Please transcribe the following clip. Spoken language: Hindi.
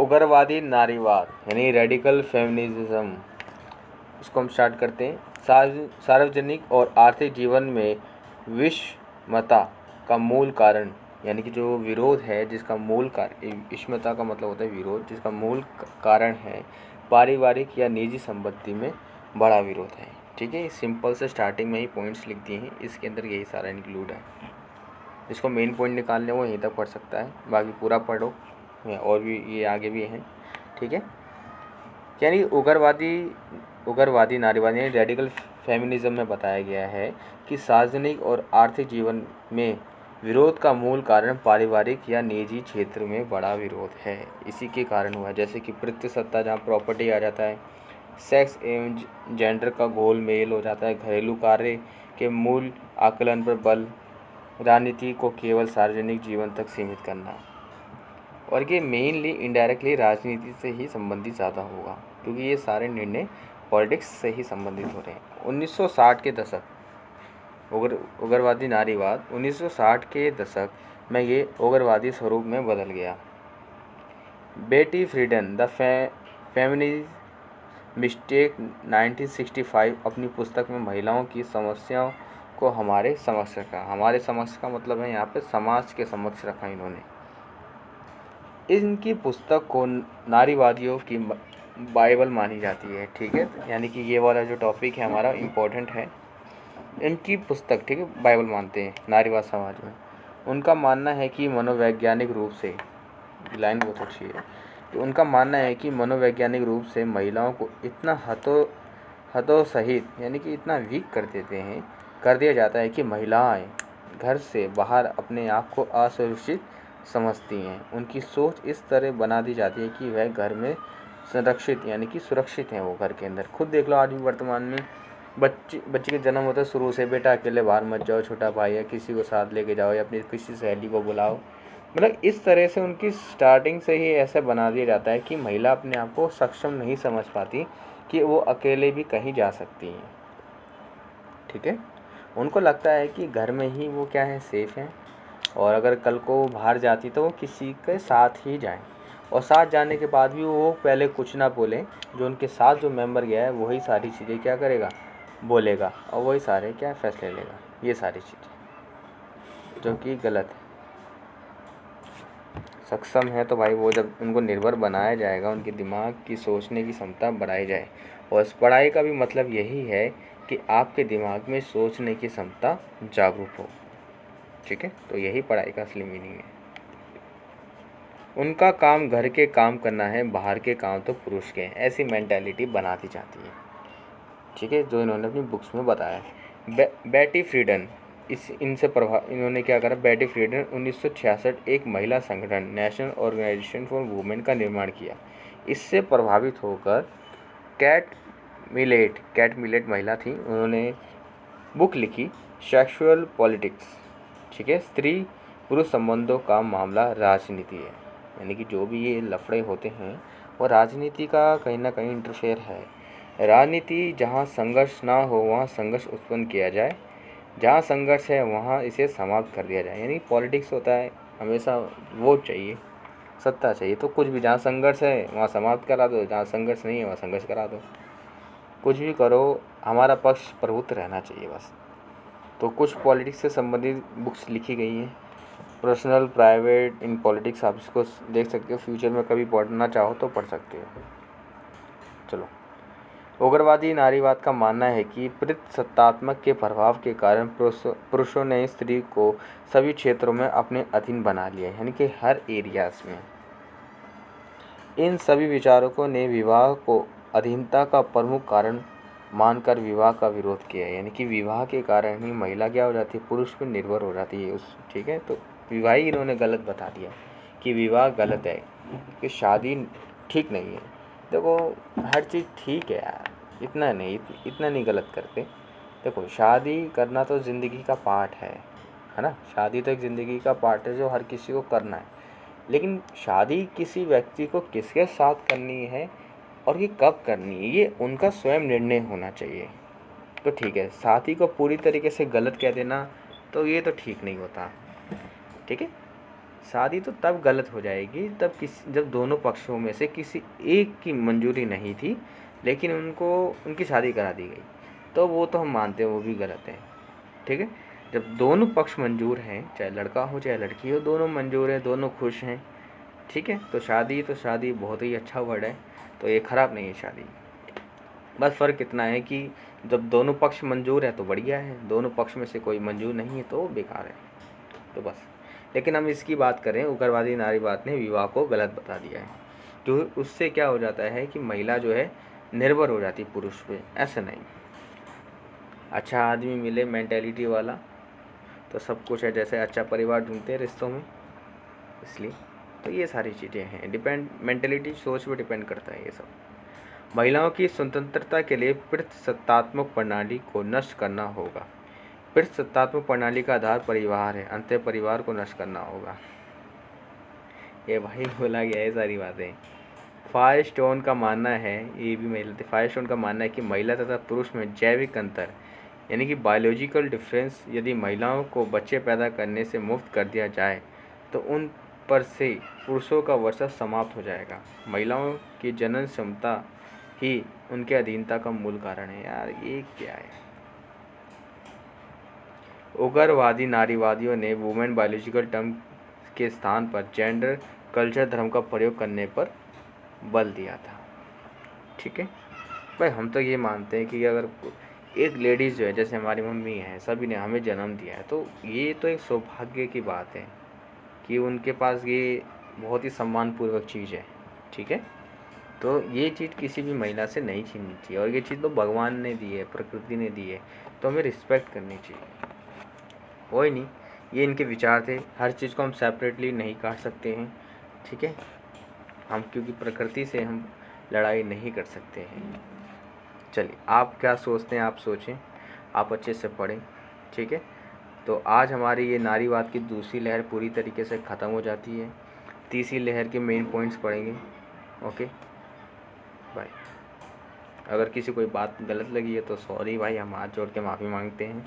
उग्रवादी नारीवाद यानी रेडिकल फेमिनिज्म, इसको हम स्टार्ट करते हैं। सार्वजनिक और आर्थिक जीवन में विषमता का मूल कारण यानी कि जो विरोध है, जिसका मूल कारण, विषमता का मतलब होता है विरोध, जिसका मूल कारण है पारिवारिक या निजी संपत्ति में बड़ा विरोध है। ठीक है, सिंपल से स्टार्टिंग में ही पॉइंट्स लिख दिए हैं, इसके अंदर यही सारा इंक्लूड है। जिसको मेन पॉइंट निकालने वो यहीं तक पढ़ सकता है, बाकी पूरा पढ़ो, और भी ये आगे भी हैं। ठीक है, यानी उग्रवादी नारीवादी यानी रेडिकल फेमिनिज्म में बताया गया है कि सार्वजनिक और आर्थिक जीवन में विरोध का मूल कारण पारिवारिक या निजी क्षेत्र में बड़ा विरोध है। इसी के कारण हुआ, जैसे कि पितृसत्ता, जहाँ प्रॉपर्टी आ जाता है, सेक्स एवं जेंडर का गोलमेल हो जाता है, घरेलू कार्य के मूल आकलन पर बल, राजनीति को केवल सार्वजनिक जीवन तक सीमित करना। और ये मेनली इनडायरेक्टली राजनीति से ही संबंधित ज़्यादा होगा, क्योंकि ये सारे निर्णय पॉलिटिक्स से ही संबंधित हो रहे हैं। 1960 के दशक, उग्रवादी नारीवाद 1960 के दशक में ये उग्रवादी स्वरूप में बदल गया। बेटी फ्रीडन द फेमिनिस्ट मिस्टेक 1965 अपनी पुस्तक में महिलाओं की समस्याओं को हमारे समक्ष रखा। हमारे समक्ष का मतलब है यहाँ पे समाज के समक्ष रखा इन्होंने। इनकी पुस्तक को नारीवादियों की बाइबल मानी जाती है। ठीक है, यानी कि ये वाला जो टॉपिक है हमारा इम्पोर्टेंट है। इनकी पुस्तक, ठीक है, बाइबल मानते हैं नारीवाद समाज में। उनका मानना है कि मनोवैज्ञानिक रूप से, लाइन बहुत अच्छी है, तो उनका मानना है कि मनोवैज्ञानिक रूप से महिलाओं को इतना हतोत्साहित यानी कि इतना वीक कर दिया जाता है कि महिलाएं घर से बाहर अपने आप को असुरक्षित समझती हैं। उनकी सोच इस तरह बना दी जाती है कि वह घर में संरक्षित यानी कि सुरक्षित हैं। वो घर के अंदर खुद देख लो, आज भी वर्तमान में बच्चे के जन्म होता है, शुरू से बेटा अकेले बाहर मत जाओ, छोटा भाई है किसी को साथ लेके जाओ या अपनी किसी सहेली को बुलाओ। मतलब इस तरह से उनकी स्टार्टिंग से ही ऐसा बना दिया जाता है कि महिला अपने आप को सक्षम नहीं समझ पाती कि वो अकेले भी कहीं जा सकती हैं। ठीक है, उनको लगता है कि घर में ही वो क्या है, सेफ हैं, और अगर कल को बाहर जाती तो वो किसी के साथ ही जाएं, और साथ जाने के बाद भी वो पहले कुछ ना बोलें, जो उनके साथ जो मेंबर गया है वही सारी चीज़ें क्या करेगा, बोलेगा, और वही सारे क्या फैसले लेगा। ये सारी चीज़ें जो कि गलत है। सक्षम है तो भाई वो जब उनको निर्भर बनाया जाएगा, उनके दिमाग की सोचने की क्षमता बढ़ाई जाए, और इस पढ़ाई का भी मतलब यही है कि आपके दिमाग में सोचने की क्षमता जागरूक हो। ठीक है, तो यही पढ़ाई का असली मीनिंग है। उनका काम घर के काम करना है, बाहर के काम तो पुरुष के हैं, ऐसी मेंटालिटी बना दी जाती है। ठीक है, जो इन्होंने अपनी बुक्स में बताया है। बेटी फ्रीडन, इन्होंने क्या करा, बेटी फ्रीडन 1966 एक महिला संगठन नेशनल ऑर्गेनाइजेशन फॉर वुमेन का निर्माण किया। इससे प्रभावित होकर कैट मिलेट महिला थी, उन्होंने बुक लिखी सेक्सुअल पॉलिटिक्स। ठीक है, स्त्री पुरुष संबंधों का मामला राजनीति है, यानी कि जो भी ये लफड़े होते हैं वो राजनीति का कहीं ना कहीं इंटरफेयर है। राजनीति जहाँ संघर्ष ना हो वहाँ संघर्ष उत्पन्न किया जाए, जहाँ संघर्ष है वहाँ इसे समाप्त कर दिया जाए। यानी पॉलिटिक्स होता है हमेशा वोट चाहिए, सत्ता चाहिए, तो कुछ भी जहाँ संघर्ष है वहाँ समाप्त करा दो, जहाँ संघर्ष नहीं है वहाँ संघर्ष करा दो। कुछ भी करो, हमारा पक्ष प्रभुत्व रहना चाहिए बस। तो कुछ पॉलिटिक्स से संबंधित बुक्स लिखी गई हैं, पर्सनल प्राइवेट इन पॉलिटिक्स, आप इसको देख सकते हो, फ्यूचर में कभी पढ़ना चाहो तो पढ़ सकते हो। चलो, उग्रवादी नारीवाद का मानना है कि पितृसत्तात्मक के प्रभाव के कारण पुरुषों ने स्त्री को सभी क्षेत्रों में अपने अधीन बना लिया, यानी कि हर एरियाज में। इन सभी विचारकों ने विवाह को अधीनता का प्रमुख कारण मानकर विवाह का विरोध किया, यानी कि विवाह के कारण ही महिला क्या हो जाती है, पुरुष पर निर्भर हो जाती है उस। ठीक है, तो विवाह ही इन्होंने गलत बता दिया कि विवाह गलत है, कि शादी ठीक नहीं है। देखो हर चीज़ ठीक है यार, इतना नहीं गलत करते। देखो शादी करना तो ज़िंदगी का पार्ट है ना, शादी तो एक ज़िंदगी का पार्ट है जो हर किसी को करना है, लेकिन शादी किसी व्यक्ति को किसके साथ करनी है और ये कब करनी है ये उनका स्वयं निर्णय होना चाहिए। तो ठीक है, साथी को पूरी तरीके से गलत कह देना तो ये तो ठीक नहीं होता। ठीक है, शादी तो तब गलत हो जाएगी जब दोनों पक्षों में से किसी एक की मंजूरी नहीं थी, लेकिन उनकी शादी करा दी गई, तो वो तो हम मानते हैं वो भी गलत है। ठीक है, जब दोनों पक्ष मंजूर हैं, चाहे लड़का हो चाहे लड़की हो, दोनों मंजूर हैं, दोनों खुश हैं, ठीक है, तो शादी बहुत ही अच्छा वर्ड है, तो ये ख़राब नहीं है शादी। बस फ़र्क इतना है कि जब दोनों पक्ष मंजूर है तो बढ़िया है, दोनों पक्ष में से कोई मंजूर नहीं है तो बेकार है, तो बस। लेकिन हम इसकी बात करें, उग्रवादी नारीवाद ने विवाह को गलत बता दिया है, तो उससे क्या हो जाता है कि महिला जो है निर्भर हो जाती है पुरुष पे, ऐसा नहीं। अच्छा आदमी मिले मेंटेलिटी वाला तो सब कुछ है, जैसे अच्छा परिवार ढूंढते हैं रिश्तों में, इसलिए तो ये सारी चीज़ें हैं, डिपेंड मेंटेलिटी सोच पे डिपेंड करता है ये सब। महिलाओं की स्वतंत्रता के लिए पितृसत्तात्मक प्रणाली को नष्ट करना होगा। पितृसत्तात्मक प्रणाली का आधार परिवार है, अंतः परिवार को नष्ट करना होगा। ये भाई बोला गया है सारी बातें। फायरस्टोन का मानना है, ये भी महिला थे, फायरस्टोन का मानना है कि महिला तथा पुरुष में जैविक अंतर यानी कि बायोलॉजिकल डिफरेंस यदि महिलाओं को बच्चे पैदा करने से मुक्त कर दिया जाए तो उन पर से पुरुषों का वर्चस्व समाप्त हो जाएगा। महिलाओं की जनन क्षमता ही उनके अधीनता का मूल कारण है। यार ये क्या है? उग्रवादी नारीवादियों ने वुमेन बायोलॉजिकल टर्म के स्थान पर जेंडर कल्चर धर्म का प्रयोग करने पर बल दिया था। ठीक है भाई, हम तो ये मानते हैं कि अगर एक लेडीज़ जो है, जैसे हमारी मम्मी है, सभी ने हमें जन्म दिया है, तो ये तो एक सौभाग्य की बात है कि उनके पास ये बहुत ही सम्मानपूर्वक चीज़ है। ठीक है, तो ये चीज़ किसी भी महिला से नहीं छीननी चाहिए, और ये चीज़ तो भगवान ने दी है, प्रकृति ने दी है, तो हमें रिस्पेक्ट करनी चाहिए। कोई नहीं, ये इनके विचार थे, हर चीज़ को हम सेपरेटली नहीं काट सकते हैं। ठीक है, हम क्योंकि प्रकृति से हम लड़ाई नहीं कर सकते हैं। चलिए, आप क्या सोचते हैं आप सोचें, आप अच्छे से पढ़ें। ठीक है, तो आज हमारी ये नारीवाद की दूसरी लहर पूरी तरीके से ख़त्म हो जाती है, तीसरी लहर के मेन पॉइंट्स पढ़ेंगे। Okay bye. अगर किसी कोई बात गलत लगी है तो सॉरी भाई, हम हाथ जोड़ के माफ़ी मांगते हैं।